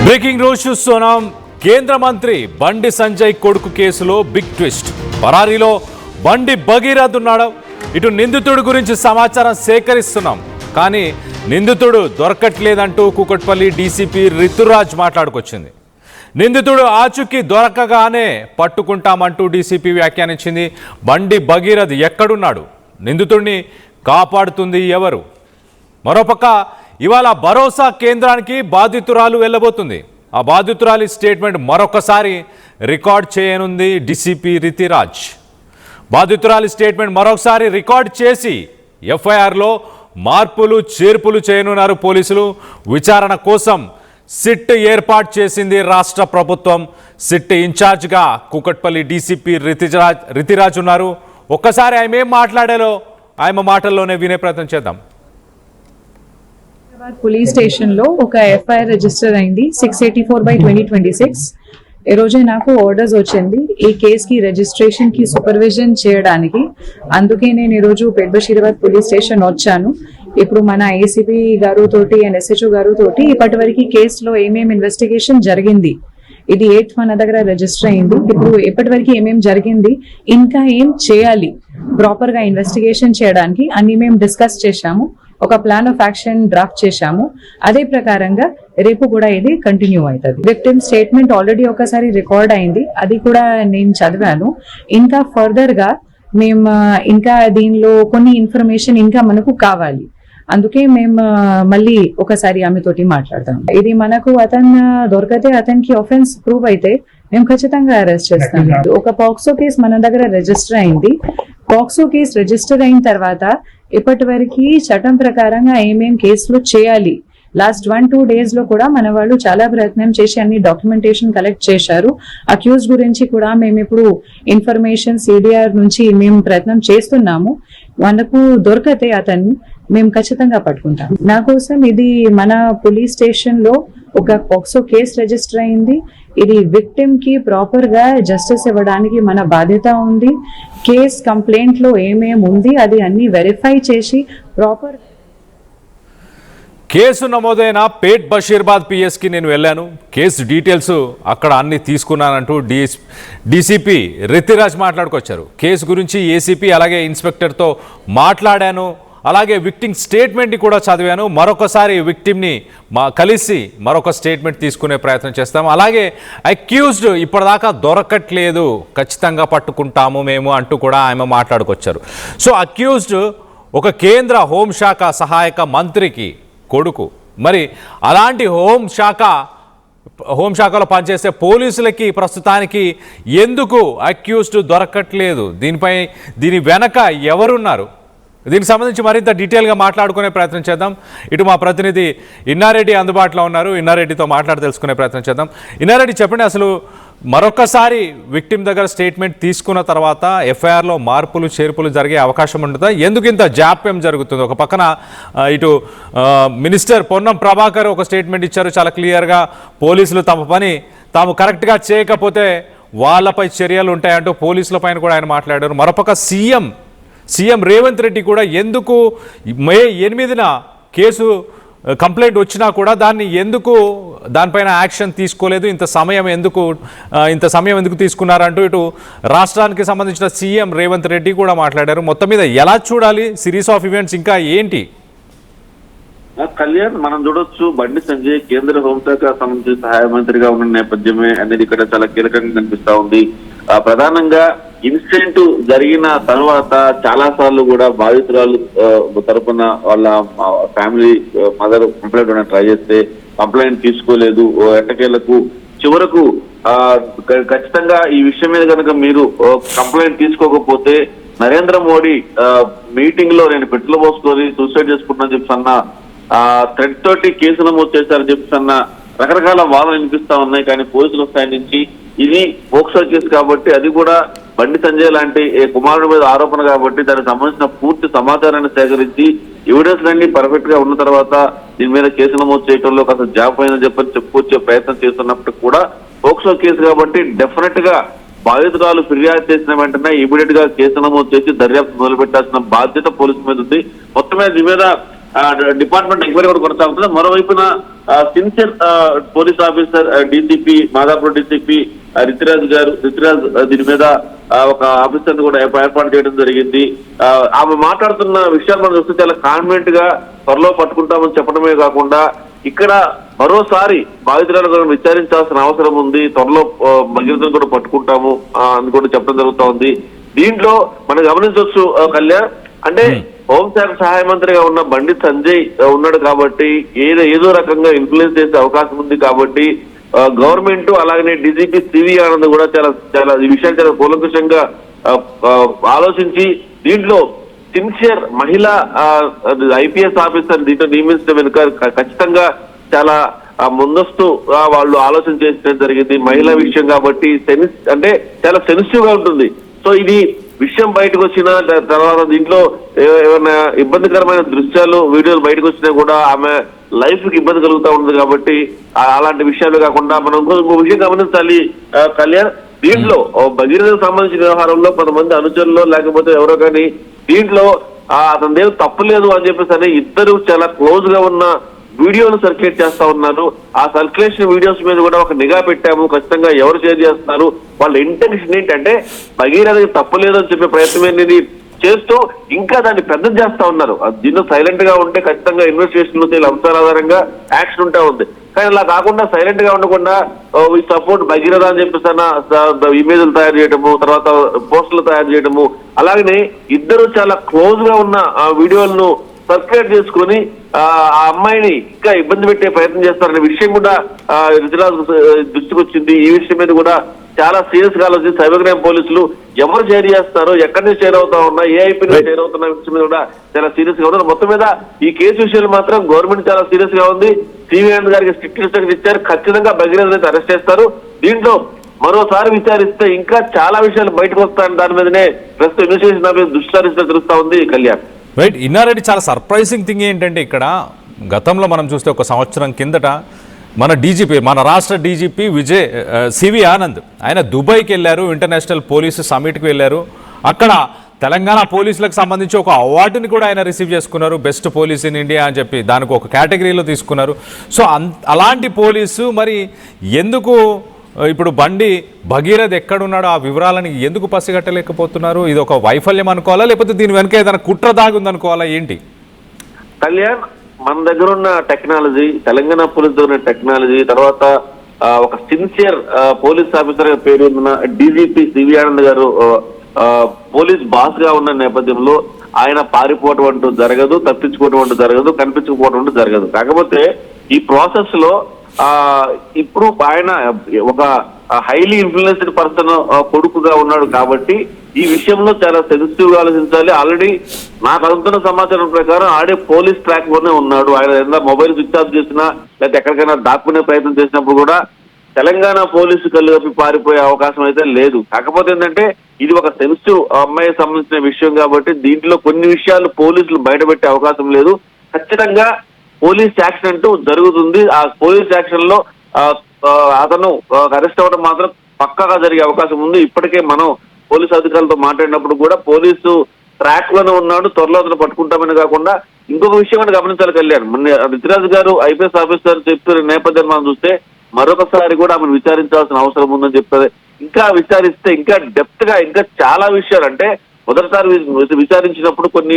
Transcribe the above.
Breaking news చూస్తున్నాం. కేంద్ర మంత్రి బండి సంజయ్ కొడుకు కేసులో బిగ్ ట్విస్ట్. పరారీలో బండి భగీరథ్ ఉన్నాడు. ఇటు నిందితుడి గురించి సమాచారం సేకరిస్తున్నాం, కానీ నిందితుడు దొరకట్లేదంటూ కూకట్పల్లి డీసీపీ రితురాజ్ మాట్లాడుకొచ్చింది. నిందితుడు ఆచూకీ దొరకగానే పట్టుకుంటామంటూ డీసీపీ వ్యాఖ్యానించింది. బండి భగీరథ్ ఎక్కడున్నాడు? నిందితుడిని కాపాడుతుంది ఎవరు? మరోపక్క ఇవాళ భరోసా కేంద్రానికి బాధితురాలు వెళ్ళబోతుంది. ఆ బాధితురాలి స్టేట్మెంట్ మరొకసారి రికార్డ్ చేయనుంది డీసీపీ రితురాజ్. బాధితురాలి స్టేట్మెంట్ మరొకసారి రికార్డ్ చేసి ఎఫ్ఐఆర్లో మార్పులు చేర్పులు చేయనున్నారు పోలీసులు. విచారణ కోసం సిట్ ఏర్పాటు చేసింది రాష్ట్ర ప్రభుత్వం. సిట్ ఇన్ఛార్జ్గా కూకట్పల్లి డీసీపీ రితురాజ్ ఉన్నారు. ఒక్కసారి ఆయన ఏం మాట్లాడాలో ఆయన మాటల్లోనే వినే ప్రయత్నం చేద్దాం. పోలీస్ స్టేషన్ లో ఒక ఎఫ్ఐఆర్ రిజిస్టర్ అయింది 684/2026. ఈ రోజే నాకు ఆర్డర్స్ వచ్చింది ఈ కేస్ కి రిజిస్ట్రేషన్ కి సూపర్విజన్ చేయడానికి. అందుకే నేను ఈ రోజు పెద్బషీరాబాద్ పోలీస్ స్టేషన్ వచ్చాను. ఇప్పుడు మన ఏసీపీ గారు తోటి అండ్ ఎస్హెచ్ఓ గారు తోటి ఇప్పటి వరకు కేసులో ఏమేమి ఇన్వెస్టిగేషన్ జరిగింది, ఇది 8th మన దగ్గర రిజిస్టర్ అయింది. ఇప్పుడు ఇప్పటి వరకు ఏమేమి జరిగింది, ఇంకా ఏం చేయాలి ప్రాపర్ గా ఇన్వెస్టిగేషన్ చేయడానికి అన్ని మేము డిస్కస్ చేశాము. ఒక ప్లాన్ ఆఫ్ యాక్షన్ డ్రాఫ్ట్ చేశాము. అదే ప్రకారంగా రేపు కూడా ఇది కంటిన్యూ అవుతుంది. విక్టిమ్ స్టేట్మెంట్ ఆల్రెడీ ఒకసారి రికార్డ్ అయింది, అది కూడా నేను చదివాను. ఇంకా ఫర్దర్ గా మేము ఇంకా దీనిలో కొన్ని ఇన్ఫర్మేషన్ ఇంకా మనకు కావాలి. అందుకే మేము మళ్ళీ ఒకసారి ఆమెతోటి మాట్లాడతాం. ఇది మనకు అతను దొరికితే, అతనికి ఆఫెన్స్ ప్రూవ్ అయితే మేము ఖచ్చితంగా అరెస్ట్ చేస్తాం. ఒక పాక్సో కేసు మన దగ్గర రిజిస్టర్ అయింది. పాక్సో కేసు రిజిస్టర్ అయిన తర్వాత ఇప్పటి వరకు చట్టం ప్రకారంగా ఏమేం కేసులు చేయాలి, లాస్ట్ 1-2 days లో కూడా మన వాళ్ళు చాలా ప్రయత్నం చేసి అన్ని డాక్యుమెంటేషన్ కలెక్ట్ చేశారు. అక్యూజ్ గురించి కూడా మేము ఇప్పుడు ఇన్ఫర్మేషన్ సిడిఆర్ నుంచి మేము ప్రయత్నం చేస్తున్నాము. మనకు దొరికితే అతన్ని మేము ఖచ్చితంగా పట్టుకుంటాం. నా కోసం ఇది మన పోలీస్ స్టేషన్ లో ఒక పాక్సో కేసు రిజిస్టర్ అయింది. ఇది విక్టిమ్ కి ప్రాపర్ గా జస్టిస్ ఇవ్వడానికి మన బాధ్యత ఉంది. కేస్ కంప్లైంట్ లో ఏమేమి ఉంది అది అన్ని వెరిఫై చేసి ప్రాపర్. కేసు నమోదైన పేట్ బషీరాబాద్ పిఎస్కి నేను వెళ్ళాను. కేసు డీటెయిల్స్ అక్కడ అన్ని తీసుకున్నానంటూ డీసీపీ రితురాజ్ మాట్లాడుకొచ్చారు. కేసు గురించి ఏసీపీ అలాగే ఇన్స్పెక్టర్తో మాట్లాడాను. అలాగే విక్టిమ్ స్టేట్మెంట్ని కూడా చదివాను. మరొకసారి విక్టిమ్ని కలిసి మరొక స్టేట్మెంట్ తీసుకునే ప్రయత్నం చేస్తాము. అలాగే అక్యూజ్డ్ ఇప్పటిదాకా దొరకట్లేదు, ఖచ్చితంగా పట్టుకుంటాము మేము అంటూ కూడా ఆమె మాట్లాడుకొచ్చారు. సో అక్యూజ్డ్ ఒక కేంద్ర హోంశాఖ సహాయక మంత్రికి కొడుకు. మరి అలాంటి హోంశాఖలో పనిచేసే పోలీసులకి ప్రస్తుతానికి ఎందుకు అక్యూజ్డ్ దొరకట్లేదు? దీని వెనక ఎవరున్నారు? దీనికి సంబంధించి మరింత డీటెయిల్గా మాట్లాడుకునే ప్రయత్నం చేద్దాం. ఇటు మా ప్రతినిధి ఇన్నారెడ్డి అందుబాటులో ఉన్నారు. ఇన్నారెడ్డితో మాట్లాడి తెలుసుకునే ప్రయత్నం చేద్దాం. ఇన్నారెడ్డి, చెప్పండి, అసలు మరొకసారి విక్టిమ్ దగ్గర స్టేట్మెంట్ తీసుకున్న తర్వాత ఎఫ్ఐఆర్లో మార్పులు చేర్పులు జరిగే అవకాశం ఉంటుందా? ఎందుకు ఇంత జాప్యం జరుగుతుంది? ఒక పక్కన ఇటు మినిస్టర్ పొన్నం ప్రభాకర్ ఒక స్టేట్మెంట్ ఇచ్చారు, చాలా క్లియర్గా పోలీసులు తమ పని తాము కరెక్ట్గా చేయకపోతే వాళ్ళపై చర్యలు ఉంటాయంటూ పోలీసుల పైన కూడా ఆయన మాట్లాడారు. మరొక సీఎం రేవంత్ రెడ్డి కూడా ఎందుకు మే 8న కేసు కంప్లైంట్ వచ్చినా కూడా దానిపైన యాక్షన్ తీసుకోలేదు, ఇంత సమయం ఎందుకు తీసుకున్నారంటూ ఇటు రాష్ట్రానికి సంబంధించిన సీఎం రేవంత్ రెడ్డి కూడా మాట్లాడారు. మొత్తం మీద ఎలా చూడాలి సిరీస్ ఆఫ్ ఈవెంట్స్, ఇంకా ఏంటి? కళ్యాణ్, మనం చూడొచ్చు బండి సంజయ్ కేంద్ర హోంశాఖ సంబంధించిన సహాయ మంత్రిగా ఉన్న నేపథ్యమే అనేది ఇక్కడ చాలా కీలకంగా కనిపిస్తా ఉంది. ప్రధానంగా ఇన్సిడెంట్ జరిగిన తర్వాత చాలా సార్లు కూడా బాధితురాలు తరపున వాళ్ళ ఫ్యామిలీ మదర్ కంప్లైంట్ ట్రై చేస్తే కంప్లైంట్ తీసుకోలేదు. ఎట్టకేళ్లకు చివరకు ఖచ్చితంగా ఈ విషయం మీద కనుక మీరు కంప్లైంట్ తీసుకోకపోతే నరేంద్ర మోడీ మీటింగ్ లో నేను పెట్రోల్ పోసుకొని సూసైడ్ చేసుకుంటున్నా చెప్పన్న థ్రెడ్ తోటి కేసు నమోదు చేశారని చెప్పన్న రకరకాల వాదనలు వినిపిస్తా ఉన్నాయి. కానీ పోలీసుల స్థాయి నుంచి ఇది పోక్సో కేసు కాబట్టి, అది కూడా బండి సంజయ్ లాంటి కుమారుడి మీద ఆరోపణ కాబట్టి దానికి సంబంధించిన పూర్తి సమాచారాన్ని సేకరించి ఎవిడెన్స్ అన్ని పర్ఫెక్ట్ గా ఉన్న తర్వాత దీని మీద కేసు నమోదు చేయడంలో కాస్త జాబ్ అయిందని చెప్పుకొచ్చే ప్రయత్నం చేస్తున్నప్పటికీ కూడా పోక్సో కేసు కాబట్టి డెఫినెట్ గా బాధితురాలు ఫిర్యాదు చేసిన వెంటనే ఇమీడియట్ గా కేసు నమోదు చేసి దర్యాప్తు మొదలుపెట్టాల్సిన బాధ్యత పోలీసు మీద ఉంది. మొత్తం మీద దీని మీద డిపార్ట్మెంట్ ఎంక్వైరీ కూడా కొనసాగుతుంది. మరోవైపున sincere police officer DCP Madhapur DCP Ritiraj దీని మీద ఒక ఆఫీసర్ కూడా ఏర్పాటు చేయడం జరిగింది. ఆమె మాట్లాడుతున్న విషయాలు మనం చూస్తే చాలా కాన్ఫిడెంట్ గా త్వరలో పట్టుకుంటామని చెప్పడమే కాకుండా ఇక్కడ మరోసారి బాధితులను కూడా విచారించాల్సిన అవసరం ఉంది, త్వరలో భగీరథను కూడా పట్టుకుంటాము అని కూడా చెప్పడం జరుగుతా ఉంది. దీంట్లో మనం గమనించవచ్చు కళ్యాణ్, అంటే హోంశాఖ సహాయ మంత్రిగా ఉన్న బండి సంజయ్ ఉన్నాడు కాబట్టి ఏదో రకంగా ఇన్ఫ్లుయెన్స్ చేసే అవకాశం ఉంది కాబట్టి గవర్నమెంట్ అలాగనే డీజీపీ సివి ఆనంద్ కూడా చాలా ఈ విషయాన్ని చాలా కూలంకషంగా ఆలోచించి దీంట్లో సిన్సియర్ మహిళా ఐపీఎస్ ఆఫీసర్ దీంట్లో నియమించడం వెనుక ఖచ్చితంగా చాలా ముందస్తు వాళ్ళు ఆలోచన చేయడం జరిగింది. మహిళా విషయం కాబట్టి అంటే చాలా సెన్సిటివ్ గా ఉంటుంది. సో ఇది విషయం బయటకు వచ్చిన తర్వాత దీంట్లో ఏమైనా ఇబ్బందికరమైన దృశ్యాలు వీడియోలు బయటకు వచ్చినా కూడా ఆమె లైఫ్ కి ఇబ్బంది కలుగుతూ ఉంటుంది కాబట్టి అలాంటి విషయాలు కాకుండా మనం ఇంకో విషయం గమనించాలి కళ్యాణ్, దీంట్లో భగీరథకు సంబంధించిన వ్యవహారంలో కొంతమంది అనుచరులు లేకపోతే ఎవరో కానీ దీంట్లో అతని దేవుడు తప్పలేదు అని చెప్పేసి ఇద్దరు చాలా క్లోజ్ గా ఉన్న వీడియోలు సర్క్యులేట్ చేస్తా ఉన్నారు. ఆ సర్క్యులేషన్ వీడియోస్ మీద కూడా ఒక నిఘా పెట్టాము, ఖచ్చితంగా ఎవరు షేర్ చేస్తున్నారు, వాళ్ళ ఇంటెన్షన్ ఏంటంటే భగీరథకి తప్పలేదు అని చెప్పే ప్రయత్నం అనేది చేస్తూ ఇంకా దాన్ని పెద్ద చేస్తా ఉన్నారు. దీనిలో సైలెంట్ గా ఉంటే ఖచ్చితంగా ఇన్వెస్టిగేషన్ లో అంశాల ఆధారంగా యాక్షన్ ఉంటా ఉంది. కానీ అలా కాకుండా సైలెంట్ గా ఉండకుండా ఈ సపోర్ట్ భగీరథ అని చెప్పేసి ఇమేజ్లు తయారు చేయడము, తర్వాత పోస్టర్లు తయారు చేయడము, అలాగనే ఇద్దరు చాలా క్లోజ్ గా ఉన్న వీడియోలను సర్క్యులేట్ చేసుకుని ఆ అమ్మాయిని ఇంకా ఇబ్బంది పెట్టే ప్రయత్నం చేస్తారనే విషయం కూడా రితిరాజ్ దృష్టికి వచ్చింది. ఈ విషయం మీద కూడా చాలా సీరియస్ గా ఆలోచించి సైబర్ క్రైమ్ పోలీసులు ఎవరు షేర్ చేస్తారో, ఎక్కడి నుంచి షేర్ అవుతా ఉన్నా, ఏ ఐపీ నుంచి షేర్ అవుతున్న విషయం మీద కూడా చాలా సీరియస్ గా ఉన్నారు. మొత్తం మీద ఈ కేసు విషయాలు మాత్రం గవర్నమెంట్ చాలా సీరియస్ గా ఉంది. సివి ఆనంద్ గారికి స్ట్రిక్ట్ ఇన్స్ట్రక్షన్ ఇచ్చారు, ఖచ్చితంగా భగీరథ అయితే అరెస్ట్ చేస్తారు. దీంట్లో మరోసారి విచారిస్తే ఇంకా చాలా విషయాలు బయటకు వస్తాయని దాని మీదనే ప్రస్తుతం ఇన్వెస్టిగేషన్ ఆఫీస్ దృష్టి సారిస్తూ తెలుస్తా ఉంది కళ్యాణ్. రైట్, ఇన్నారెడ్డి చాలా సర్ప్రైజింగ్ థింగ్ ఏంటంటే ఇక్కడ గతంలో మనం చూస్తే 1 సంవత్సరం కిందట మన రాష్ట్ర డీజీపీ సివి ఆనంద్ ఆయన దుబాయ్కి వెళ్ళారు, ఇంటర్నేషనల్ పోలీసు సమ్మిట్కి వెళ్ళారు. అక్కడ తెలంగాణ పోలీసులకు సంబంధించి ఒక అవార్డుని కూడా ఆయన రిసీవ్ చేసుకున్నారు, బెస్ట్ పోలీస్ ఇన్ ఇండియా అని చెప్పి దానికి ఒక కేటగిరీలో తీసుకున్నారు. సో అలాంటి పోలీసు మరి ఎందుకు ఇప్పుడు బండి భగీరథ్ ఎక్కడున్నాడో ఆ వివరాలని ఎందుకు పసిగట్టలేకపోతున్నారు? ఇది ఒక వైఫల్యం అనుకోవాలా, లేకపోతే దీని వెనక ఏదైనా కుట్ర దాగుంది అనుకోవాలా, ఏంటి? కళ్యాణ్, మన దగ్గర ఉన్న టెక్నాలజీ, తెలంగాణ పోలీస్ దగ్గర ఉన్న టెక్నాలజీ, తర్వాత ఒక సిన్సియర్ పోలీస్ ఆఫీసర్ గా పేరు ఉన్న డీజీపీ సివి ఆనంద్ గారు పోలీస్ బాస్ గా ఉన్న నేపథ్యంలో ఆయన పారిపోవటం అంటూ జరగదు, తప్పించుకోవటం అంటూ జరగదు, కనిపించకపోవటం అంటూ జరగదు. కాకపోతే ఈ ప్రాసెస్ లో ఇప్పుడు ఆయన ఒక హైలీ ఇన్ఫ్లుయెన్స్డ్ పర్సన్ కొడుకుగా ఉన్నాడు కాబట్టి ఈ విషయంలో చాలా సెన్సిటివ్ గా ఆలోచించాలి. ఆల్రెడీ నాకు అందుతున్న సమాచారం ప్రకారం ఆడే పోలీస్ ట్రాక్ లోనే ఉన్నాడు. ఆయన ఏదైనా మొబైల్ స్విచ్ ఆఫ్ చేసినా లేకపోతే ఎక్కడికైనా దాక్కునే ప్రయత్నం చేసినప్పుడు కూడా తెలంగాణ పోలీసు కళ్ళు కప్పి పారిపోయే అవకాశం అయితే లేదు. కాకపోతే ఏంటంటే ఇది ఒక సెన్సిటివ్ అమ్మాయికి సంబంధించిన విషయం కాబట్టి దీంట్లో కొన్ని విషయాలు పోలీసులు బయటపెట్టే అవకాశం లేదు. ఖచ్చితంగా పోలీస్ యాక్షన్ అంటూ జరుగుతుంది. ఆ పోలీస్ యాక్షన్ లో అతను అరెస్ట్ అవ్వడం మాత్రం పక్కాగా జరిగే అవకాశం ఉంది. ఇప్పటికే మనం పోలీసు అధికారులతో మాట్లాడినప్పుడు కూడా పోలీసు ట్రాక్ లోనే ఉన్నాడు, త్వరలో అతను పట్టుకుంటామని కాకుండా ఇంకొక విషయం అని గమనించాలి కళ్యాణ్. మన రితిరాజ్ గారు ఐపీఎస్ ఆఫీసర్ చెప్తున్న నేపథ్యం మనం చూస్తే మరొకసారి కూడా ఆమెను విచారించాల్సిన అవసరం ఉందని చెప్తారు. ఇంకా విచారిస్తే ఇంకా డెప్త్ గా ఇంకా చాలా విషయాలు, అంటే మొదటిసారి విచారించినప్పుడు కొన్ని